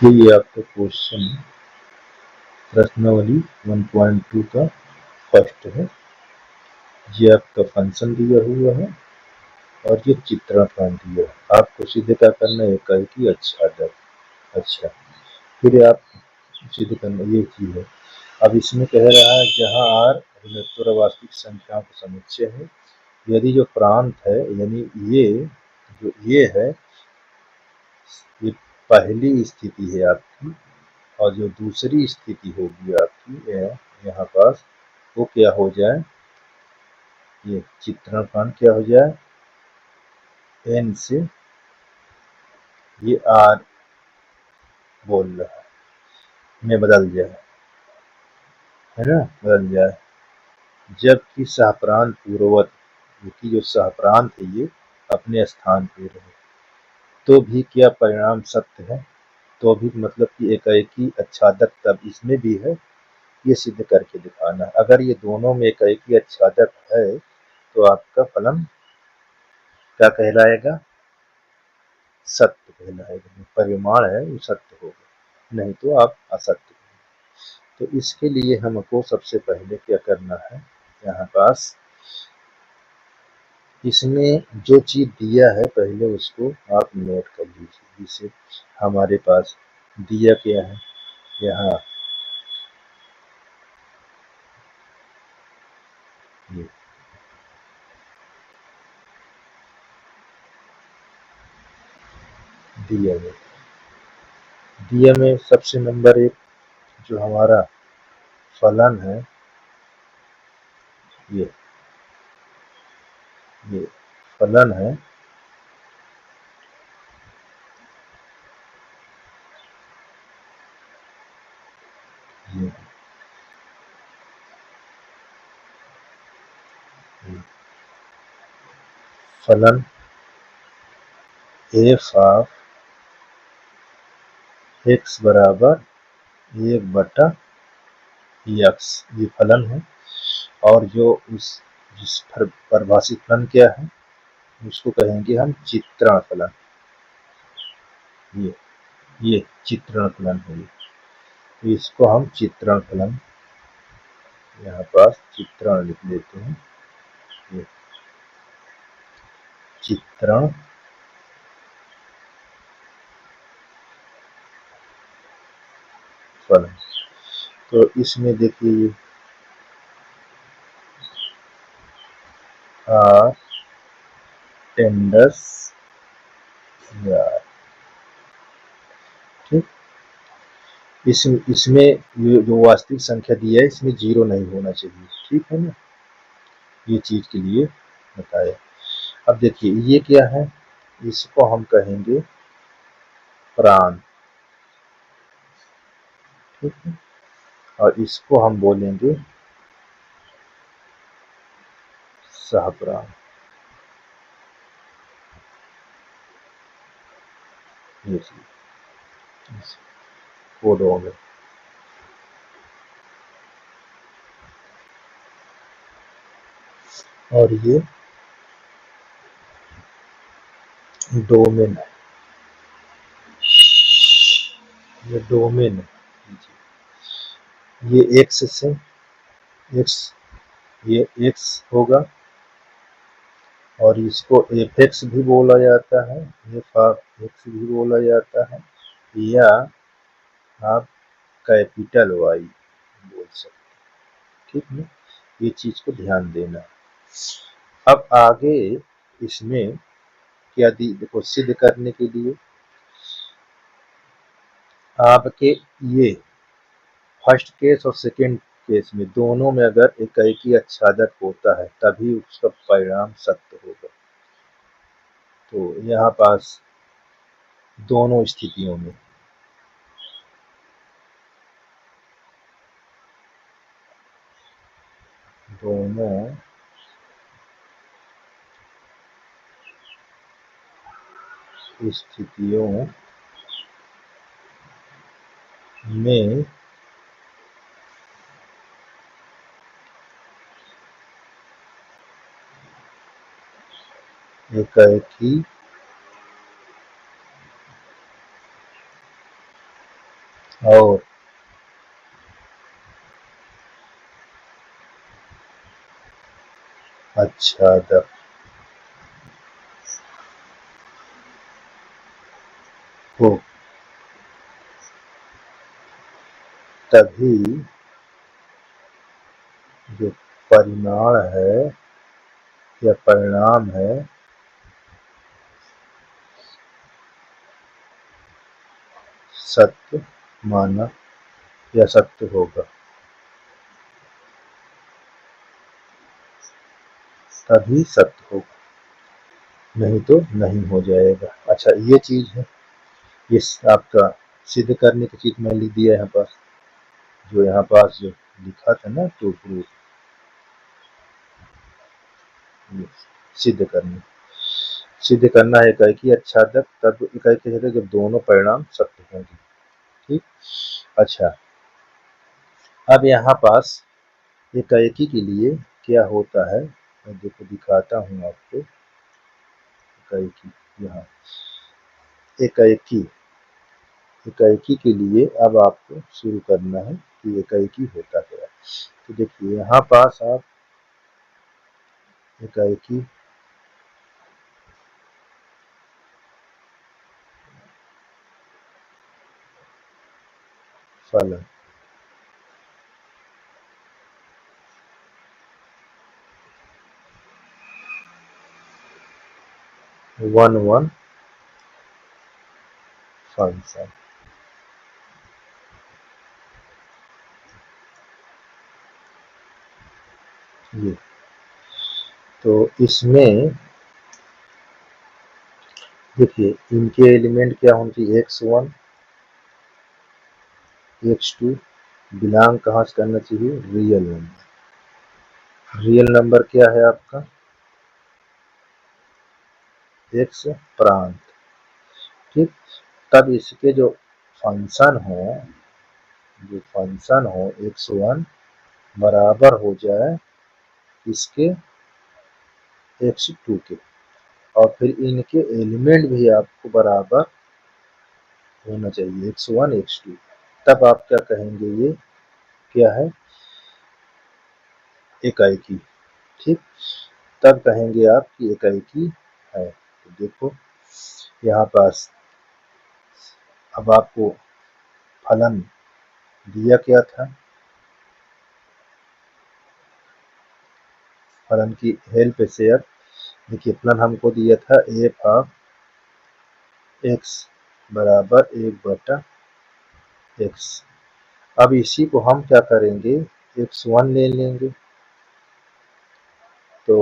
ये आपका क्वेश्चन प्रश्नावली 1.2 का फर्स्ट है। ये आपका फंक्शन दिया हुआ है और ये चित्रण फॉर्म दिया है। आपको सीधे क्या करना है, इकाई आच्छादक। अच्छा, फिर आप सीधे करना ये चीज है। अब इसमें कह रहा है जहाँ आर ऋणात्मक वास्तविक संख्याओं का समुच्चय है, यदि जो प्रांत है यानी ये जो ये है, ये पहली स्थिति है आपकी, और जो दूसरी स्थिति होगी आपकी यहाँ पास, वो क्या हो जाए, ये चित्रण फॉर्म क्या हो जाए, एन से ये आर बोल रहा है में बदल जाए, है ना, बदल जाए। जबकि सहप्रांत पूर्ववत, क्योंकि जो सहप्रांत है ये अपने स्थान पे रहे, तो भी क्या परिणाम सत्य है, तो भी मतलब कि एकाएकी आच्छादक तब इसमें भी है, ये सिद्ध करके दिखाना। अगर ये दोनों में एकाएकी आच्छादक है तो आपका फलन क्या कहलाएगा, सत्य कहलाएगा। परिमाण है वो सत्य होगा, नहीं तो आप असत्य। तो इसके लिए हमको सबसे पहले क्या करना है, यहाँ पास इसमें जो चीज दिया है पहले उसको आप नोट कर लीजिए। जिसे हमारे पास दिया क्या है, यहाँ ये दिया में सबसे नंबर एक जो हमारा फलन है, ये फलन है, ये फलन एफ ऑफ एक्स बराबर 1/x, ये फलन है। और जो उस जिस परिभाषित फलन क्या है, उसको कहेंगे हम चित्रण फलन। ये चित्रण फलन है, तो इसको हम चित्रण फलन, यहाँ पास चित्रण लिख लेते हैं, ये चित्रण फलन। तो इसमें देखिए आर टेंडस यार, ठीक। इसमें ये जो वास्तविक संख्या दी है इसमें 0 नहीं होना चाहिए, ठीक है ना, ये चीज के लिए बताया। अब देखिए ये क्या है, इसको हम कहेंगे प्रांत, ठीक है, और इसको हम बोलेंगे सहप्रांत, ये चीज कोडों में। और ये डोमेन है, ये डोमेन है, ये एक्स से एक्स, ये एक्स होगा, और इसको एफ एक्स भी बोला जाता है, एफ ऑफ एक्स भी बोला जाता है, या आप कैपिटल वाई बोल सकते, ठीक है। ये चीज को ध्यान देना। अब आगे इसमें क्या दी, देखो सिद्ध करने के लिए आपके ये फर्स्ट केस और सेकेंड केस में दोनों में अगर एकाएकी आच्छादक होता है तभी उसका परिणाम सत्य होगा। तो यहाँ पास दोनों स्थितियों में दोनों स्थितियों में एकाएकी और आच्छादक हो तभी जो परिमाण है या परिणाम है सत्य माना या सत्य होगा, तभी सत्य होगा, नहीं तो नहीं हो जाएगा। अच्छा ये चीज है, ये आपका सिद्ध करने की चीज मैं लिख दिया यहाँ पास, जो यहाँ पास जो लिखा था ना टू प्रूफ, सिद्ध करना है इकाई आच्छादक तब इकाई के जब दोनों परिणाम सत्य होंगे। ठीक। अच्छा अब यहाँ पास इकाई के लिए क्या होता है, मैं देखो दिखाता हूँ आपको। इकाई यहाँ इकाई के लिए अब आपको शुरू करना है कि इकाई होता क्या है। तो देखिए यहाँ पास आप इकाई फलन 1 फंक्शन, ये तो इसमें देखिए इनके एलिमेंट क्या होने चाहिए, x1 x2 बिलोंग कहाँ से करना चाहिए, रियल नंबर। रियल नंबर क्या है आपका x प्रांत। ठीक। तब इसके जो फंक्शन हो x1 बराबर हो जाए इसके x2 के, और फिर इनके एलिमेंट भी आपको बराबर होना चाहिए x1 x2। तब आप क्या कहेंगे, ये क्या है इकाई। ठीक। तब कहेंगे आप कि इकाई है। तो देखो यहाँ पास अब आपको फलन दिया क्या था, फलन की हेल्प से अब देखिए फलन हमको दिया था एफ ऑफ एक्स बराबर 1/x। अब इसी को हम क्या करेंगे, x1 ले लेंगे, तो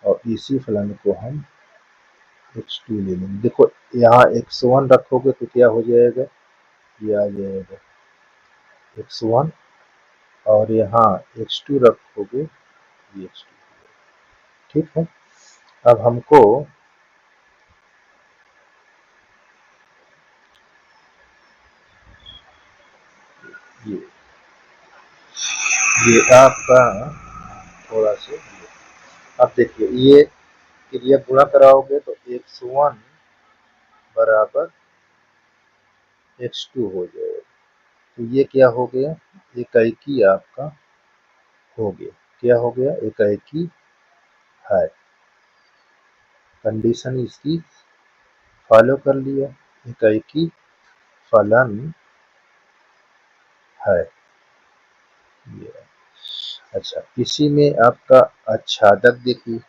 और इसी फलन को हम x2 ले लेंगे। देखो यहाँ x1 रखोगे तो क्या हो जाएगा, ये आ जाएगा x1, और यहाँ x2 रखोगे ये x2। ठीक है। अब हमको ये आपका थोड़ा सा, अब देखिए ये क्रिया गुणा कराओगे तो x1 बराबर x2 हो जाएगा। तो ये क्या हो गया, इकाई आपका हो गया। क्या हो गया, इकाई है। कंडीशन इसकी फॉलो कर लिया, इकाई फलन है ये। अच्छा इसी में आपका आच्छादक देखिए,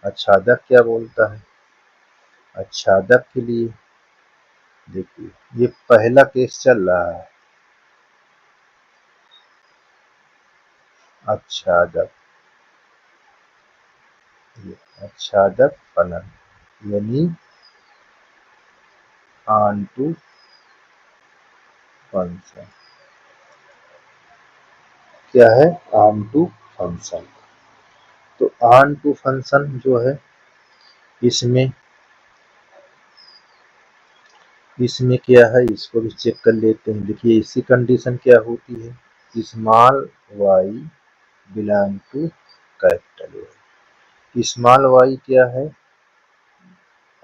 आच्छादक क्या बोलता है, आच्छादक के लिए देखिए ये पहला केस चल रहा है, आच्छादक, ये आच्छादक फलन यानी ऑनटू फंक्शन, क्या है ऑनटू फंक्शन। तो ऑनटू फंक्शन जो है इसमें क्या है, इसको भी चेक कर लेते हैं। देखिए इसी कंडीशन क्या होती है, small y belong to capital Y. Small y क्या है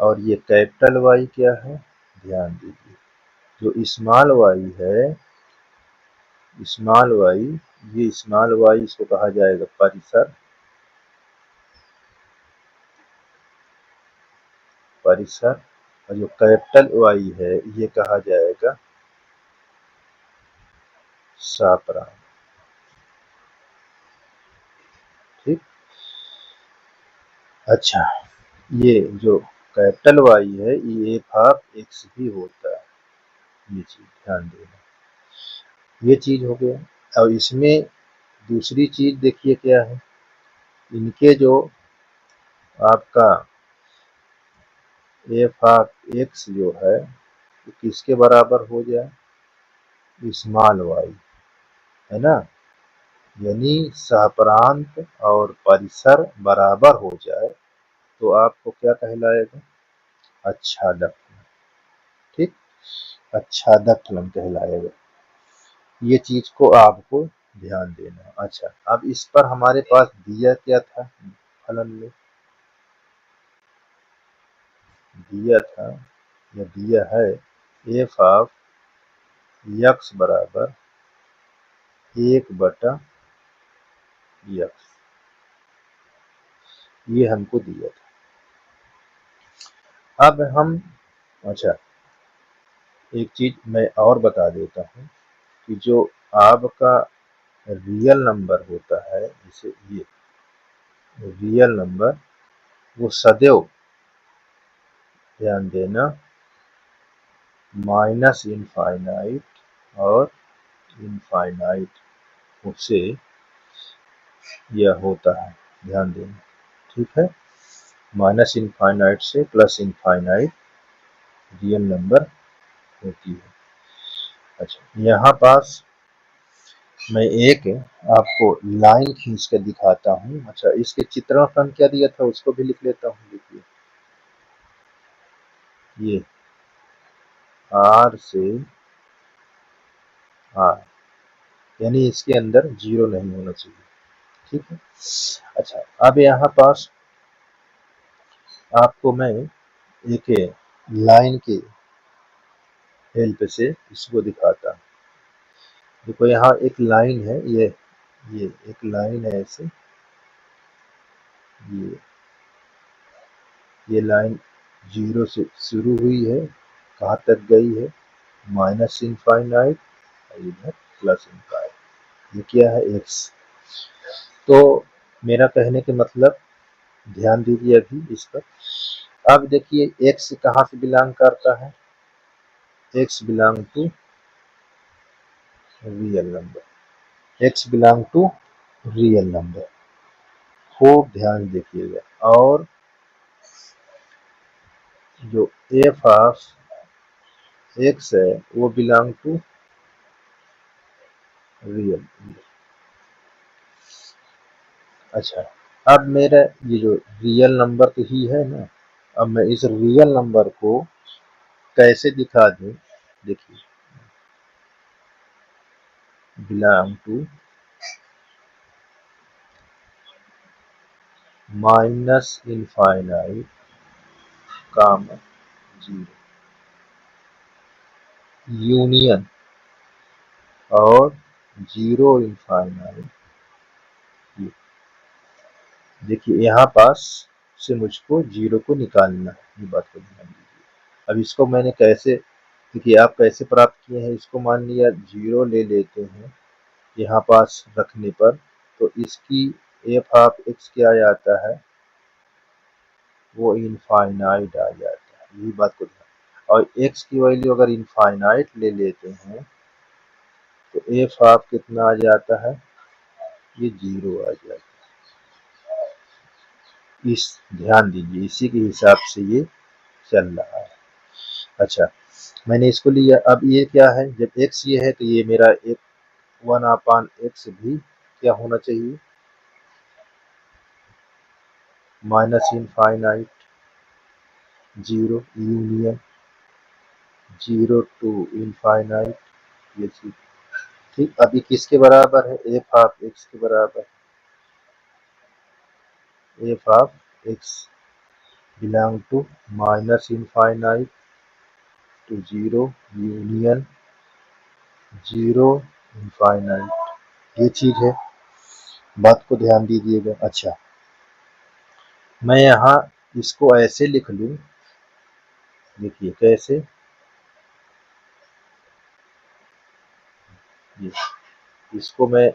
और ये कैपिटल Y क्या है, ध्यान दीजिए, जो स्मॉल वाई है, स्मॉल वाई, ये स्मॉल वाई इसको कहा जाएगा परिसर, परिसर, और जो कैपिटल वाई है ये कहा जाएगा सापरान। ठीक। अच्छा, ये जो कैपिटल वाई है ये एफ ऑफ एक्स भी होता है, ये चीज ध्यान देना, ये चीज हो गया। और इसमें दूसरी चीज देखिए क्या है, इनके जो आपका एफ ऑफ एक्स जो है तो किसके बराबर हो जाए, स्मॉल वाई, है ना, यानी सहप्रांत और परिसर बराबर हो जाए तो आपको क्या कहलाएगा, आच्छादक। ठीक, आच्छादक फलन कहलाएगा, ये चीज को आपको ध्यान देना। अच्छा, अब इस पर हमारे पास दिया क्या था फलन में, दिया था या दिया है एफ ऑफ यक्स बराबर 1/x, ये हमको दिया था। अब हम, अच्छा एक चीज मैं और बता देता हूँ कि जो आपका रियल नंबर होता है, जैसे ये रियल नंबर, वो सदैव ध्यान देना माइनस इनफाइनाइट और इनफाइनाइट उससे यह होता है, ध्यान देना। ठीक है, माइनस इनफाइनाइट से प्लस इनफाइनाइट रियल नंबर होती है। अच्छा, यहाँ पास मैं एक आपको लाइन खींच कर दिखाता हूँ। अच्छा, इसके चित्रण क्या दिया था उसको भी लिख लेता हूँ। देखिए, ये आर से आर, यानी इसके अंदर जीरो नहीं होना चाहिए। ठीक है। अच्छा, अब यहाँ पास आपको मैं एक लाइन के हेल्प से इसको दिखाता हूँ। देखो, यहाँ एक लाइन है, ये एक लाइन है ऐसे, ये लाइन जीरो से शुरू हुई है, कहाँ तक गई है, माइनस इनफाइनाइट और इधर प्लस इनफाइनाइट, ये क्या है, एक्स। तो मेरा कहने के मतलब, ध्यान दीजिए अभी इस पर। अब देखिए, एक्स कहाँ से बिलोंग करता है, x belong to real number, x belong to real number, खूब ध्यान देखिएगा। और जो एफ ऑफ एक्स है वो बिलोंग टू रियल। अच्छा, अब मेरा ये जो रियल नंबर तो ही है ना, अब मैं इस रियल नंबर को कैसे दिखा दूं, देखिए, belong to minus infinite comma zero, union और जीरो इनफाइनाइट। देखिए, यहाँ पास से मुझको जीरो को निकालना है, ये बात को ध्यान दीजिए। अब इसको मैंने कैसे, देखिए आप कैसे प्राप्त किए हैं, इसको मान लिया जीरो ले लेते हैं यहाँ पास रखने पर, तो इसकी एफ ऑफ एक्स क्या आता है, वो इनफाइनाइट आ जाता है, यही बात को ध्यान। और एक्स की वैल्यू अगर इनफाइनाइट ले लेते हैं तो एफ ऑफ कितना आ जाता है, ये जीरो आ जाता है। इस ध्यान दीजिए, इसी के हिसाब से ये चल रहा है। अच्छा, मैंने इसको लिया। अब ये क्या है, जब एक्स ये है तो ये मेरा एक 1/x भी क्या होना चाहिए, minus infinite zero, union zero to infinite, ये चीज। ठीक, अभी किसके बराबर है, एफ ऑफ एक्स के बराबर, f of x belong to minus infinite to zero union zero infinite, ये चीज है। बात को ध्यान दीजिएगा। अच्छा, मैं यहाँ इसको ऐसे लिख लूं, देखिए कैसे, ये इसको मैं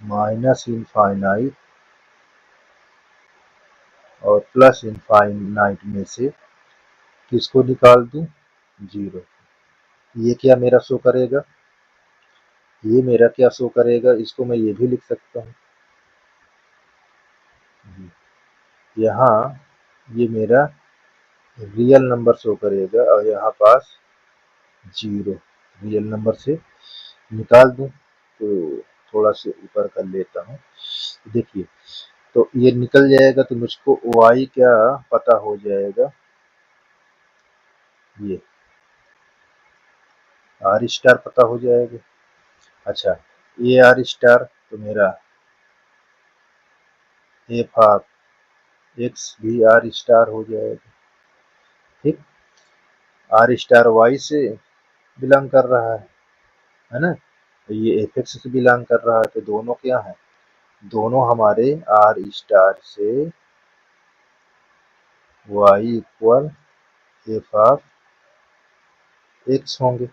माइनस इनफाइनाइट और प्लस इनफाइनाइट में से किसको निकाल दूं, जीरो। ये क्या मेरा शो करेगा, ये मेरा क्या शो करेगा, इसको मैं ये भी लिख सकता हूँ, यहाँ ये मेरा रियल नंबर शो करेगा और यहाँ पास जीरो, रियल नंबर से निकाल दूं तो थोड़ा से ऊपर कर लेता हूँ, देखिए तो ये निकल जाएगा तो मुझको y क्या पता हो जाएगा, ये आर स्टार पता हो जाएगा। अच्छा, ये आर स्टार तो मेरा एफ ऑफ एक्स भी आर स्टार हो जाएगा, ठीक। आर स्टार वाई से बिलोंग कर रहा है ना, तो ये एफ एक्स से बिलोंग कर रहा है, तो दोनों क्या है, दोनों हमारे आर स्टार से Y equal f of x होंगे।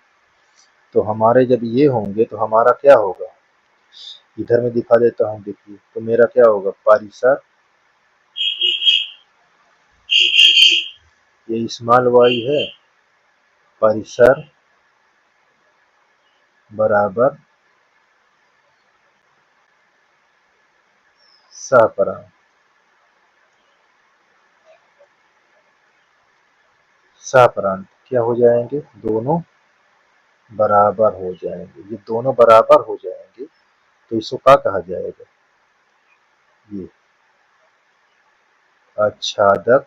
तो हमारे जब ये होंगे तो हमारा क्या होगा, इधर में दिखा देता हूँ, देखिए तो मेरा क्या होगा, पारिसर, ये स्मॉल वाई है, परिसर बराबर सहपरांत, सहपरांत क्या हो जाएंगे, दोनों बराबर हो जाएंगे। ये दोनों बराबर हो जाएंगे तो इसको क्या कहा जाएगा, ये आच्छादक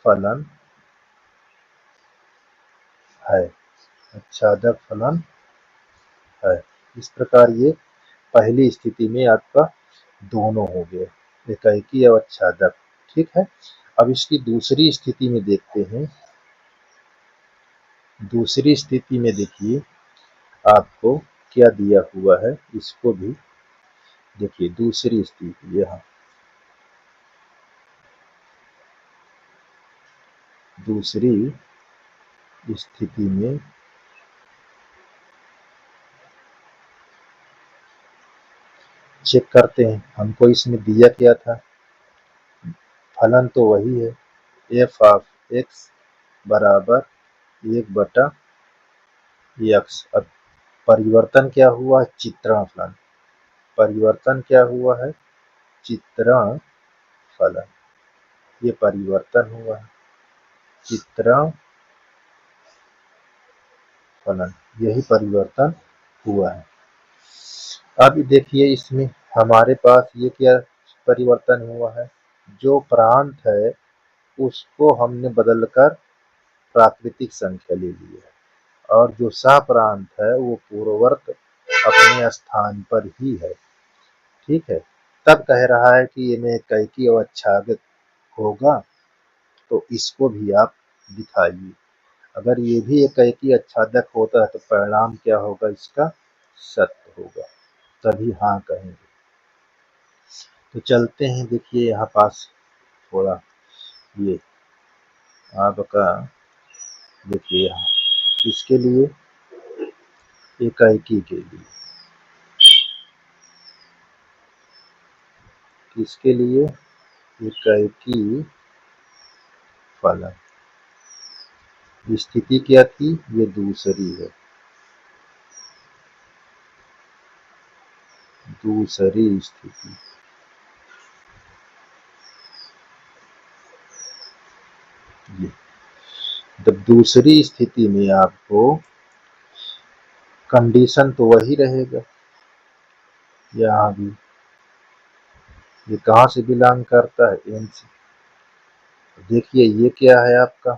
फलन है, आच्छादक फलन है। इस प्रकार ये पहली स्थिति में आपका दोनों हो गए, एकाएकी और आच्छादक, ठीक है। अब इसकी दूसरी स्थिति में देखते हैं। दूसरी स्थिति में देखिए आपको क्या दिया हुआ है, इसको भी देखिए। दूसरी स्थिति, यहाँ दूसरी स्थिति में चेक करते हैं हमको इसमें दिया क्या था, फलन तो वही है, एफ ऑफ एक्स बराबर 1/x। अब परिवर्तन क्या हुआ, चित्रण फलन, परिवर्तन क्या हुआ है, चित्रण फलन, ये परिवर्तन हुआ है, चित्रण फलन, यही परिवर्तन हुआ है। अब देखिए इसमें हमारे पास ये क्या परिवर्तन हुआ है, जो प्रांत है उसको हमने बदलकर प्राकृतिक संख्या ले ली है, और जो सप्रांत है वो पूर्ववर्त अपने स्थान पर ही है, ठीक है। तब कह रहा है कि ये में कैकी और आच्छादित होगा, तो इसको भी आप दिखाइए। अगर ये भी एक कैकी आच्छादक होता है तो परिणाम क्या होगा, इसका सत्य होगा, तभी हाँ कहेंगे। तो चलते हैं, देखिए यहाँ पास थोड़ा ये आपका देखिए यहाँ किसके लिए, एकाएकी के लिए, किसके लिए, एकाएकी फलन। स्थिति क्या थी, ये दूसरी है, दूसरी स्थिति। ये जब दूसरी स्थिति में आपको कंडीशन तो वही रहेगा, यहाँ भी ये कहाँ से बिलोंग करता है, एन से। देखिए ये क्या है आपका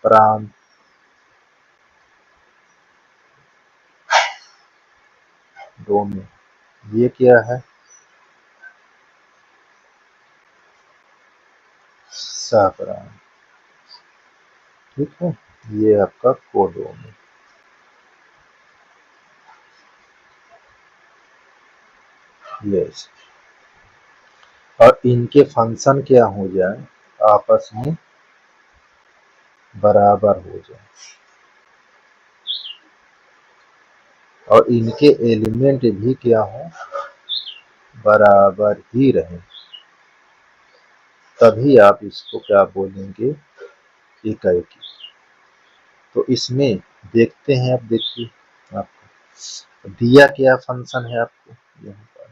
प्रांत, डोमेन, ये क्या है सहप्रांत। ठीक है, ये आपका कोडोमेन। यस, और इनके फंक्शन क्या हो जाए, आपस में बराबर हो जाए और इनके एलिमेंट भी क्या हो, बराबर ही रहे, तभी आप इसको क्या बोलेंगे, एकाएकी। तो इसमें देखते हैं, अब देखिए आपको दिया क्या फंक्शन है आपको यहाँ पर,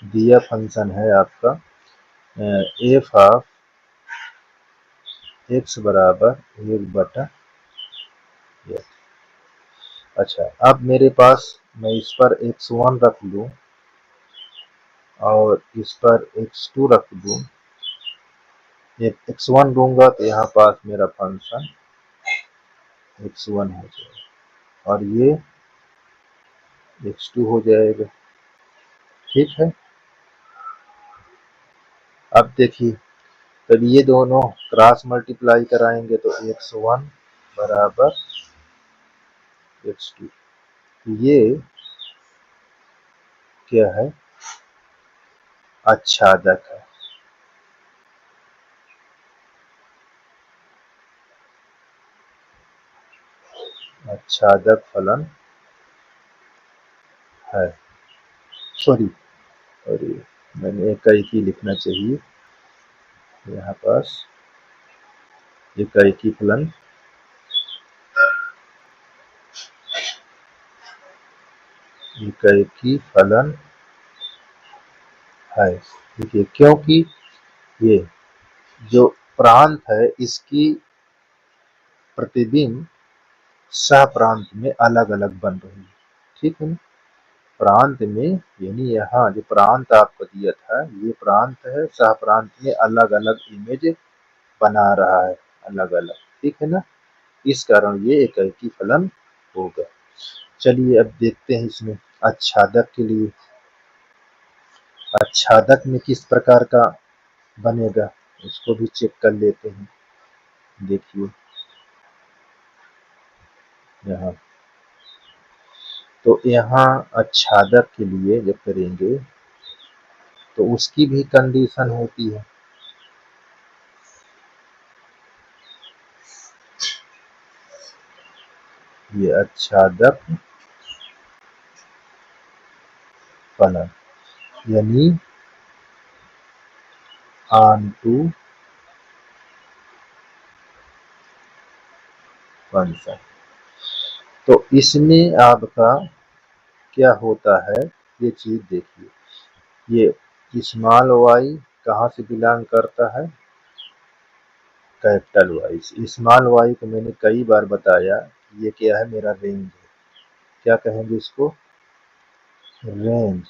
दिया फंक्शन है आपका एफ ऑफ एक्स बराबर 1/x। अच्छा, अब मेरे पास मैं इस पर x1 रख लूं और इस पर x2 रख दूं, x1 दूंगा तो यहाँ पास मेरा फंक्शन x1 हो जाएगा और ये x2 हो जाएगा। ठीक है, अब देखिए, तब ये दोनों क्रॉस मल्टीप्लाई कराएंगे तो x1 बराबर x2, ये क्या है, आच्छादक है। आच्छादक फलन है, सॉरी, और मैंने एकाएकी लिखना चाहिए यहाँ पास, एकाएकी फलन एकाएकी फलन है। देखिए, क्योंकि ये जो प्रांत है इसकी प्रतिबिंब सह प्रांत में अलग अलग बन रही है। ठीक है ना, प्रांत में, यानी यहाँ जो प्रांत आपको दिया था ये प्रांत है, सह प्रांत में अलग अलग इमेज बना रहा है, अलग अलग। ठीक है ना, इस कारण ये एकाएकी फलन होगा। चलिए अब देखते हैं इसमें आच्छादक के लिए, आच्छादक में किस प्रकार का बनेगा उसको भी चेक कर लेते हैं। देखिए यहाँ, तो यहाँ आच्छादक के लिए जब करेंगे तो उसकी भी कंडीशन होती है। ये आच्छादक फलन यानी ऑनटू फंक्शन। तो इसमें आपका क्या होता है, ये चीज देखिए, ये स्मॉल वाई कहाँ से बिलोंग करता है, कैपिटल वाई। स्मॉल वाई को मैंने कई बार बताया, ये क्या है, मेरा रेंज है। क्या कहेंगे इसको, रेंज।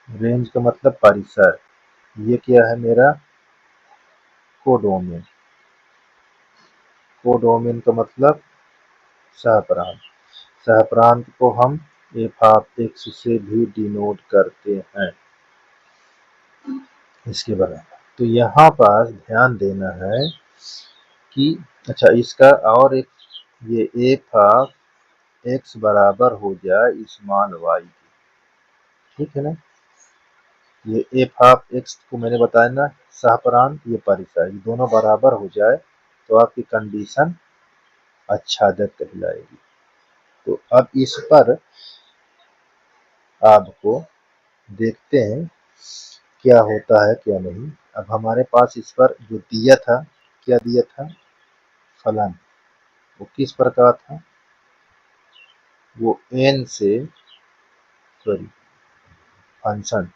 रेंज का मतलब परिसर। ये क्या है, मेरा कोडोमेन। कोडोमेन का मतलब सहप्रांत। सहप्रांत को हम एफ ऑफ एक्स से भी डिनोट करते हैं, इसके बराबर। तो यहाँ पास ध्यान देना है कि अच्छा, इसका और एक, ये एफ ऑफ एक्स बराबर हो जाए स्मॉल वाई की। ठीक है ना, ये एफ ऑफ एक्स को मैंने बताया ना, सहप्रांत, ये परिसर, ये दोनों बराबर हो जाए तो आपकी कंडीशन आच्छादक कहलाएगी। तो अब इस पर आपको देखते हैं क्या होता है क्या नहीं। अब हमारे पास इस पर जो दिया था, क्या दिया था, फलन, वो किस प्रकार था, वो एन से, सॉरी, फंक्शन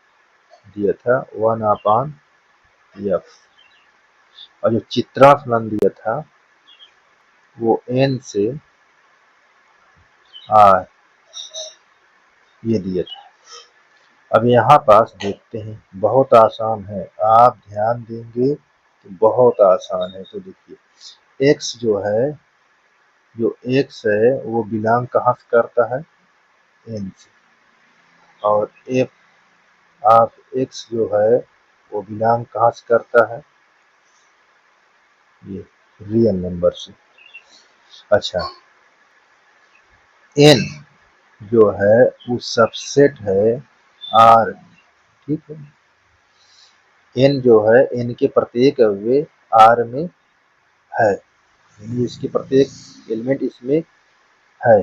दिया था 1/f, और जो चित्रण फलन दिया था वो एन से आर, ये दिया था। अब यहाँ पास देखते हैं, बहुत आसान है, आप ध्यान देंगे तो बहुत आसान है। तो देखिए, x जो है, जो x है वो बिलोंग कहाँ से करता है, n से, और f आप x जो है वो बिलोंग कहाँ से करता है, ये रियल नंबर से। अच्छा, n जो है वो सबसेट है r, ठीक है। n जो है n के प्रत्येक अवयव r में है, यानी इसके प्रत्येक एलिमेंट इसमें है।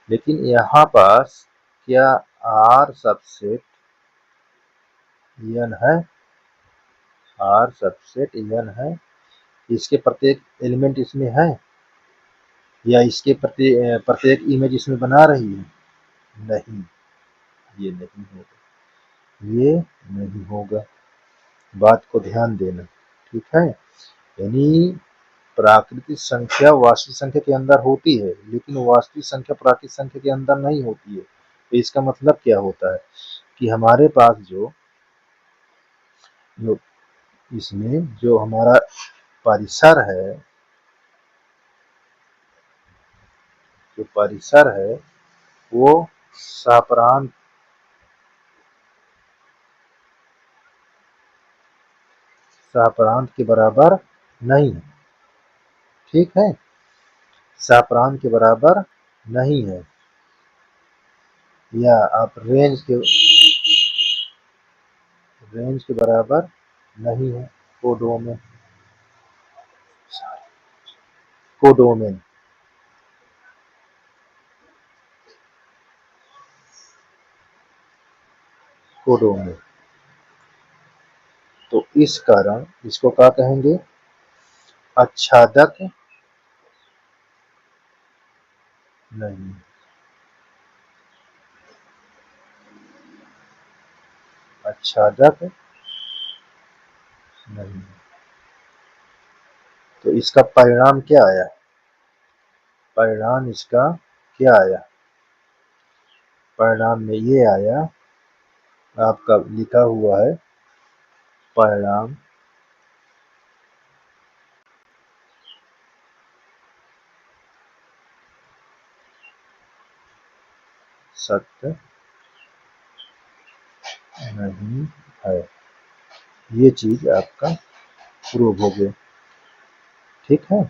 लेकिन यहाँ पास क्या r सबसेट n है, r सबसेट n है, इसके प्रत्येक एलिमेंट इसमें है, या इसके प्रत्येक इमेज इसमें बना रही है? नहीं, ये नहीं होगा, ये नहीं होगा। बात को ध्यान देना, ठीक है। यानी प्राकृतिक संख्या वास्तविक संख्या के अंदर होती है, लेकिन वास्तविक संख्या प्राकृतिक संख्या के अंदर नहीं होती है। तो इसका मतलब क्या होता है कि हमारे पास जो इसमें जो हमारा परिसर है, जो परिसर है वो सप्रांत के बराबर नहीं है, ठीक है। सप्रांत के बराबर नहीं है, या आप रेंज के बराबर नहीं है। Codomain, codomain, codomain. तो इस कारण इसको क्या कहेंगे, आच्छादक नहीं, आच्छादक नहीं। तो इसका परिणाम क्या आया, परिणाम इसका क्या आया, परिणाम में ये आया, आपका लिखा हुआ है परिणाम सत्य नहीं है। ये चीज आपका प्रूव हो गया, ठीक है।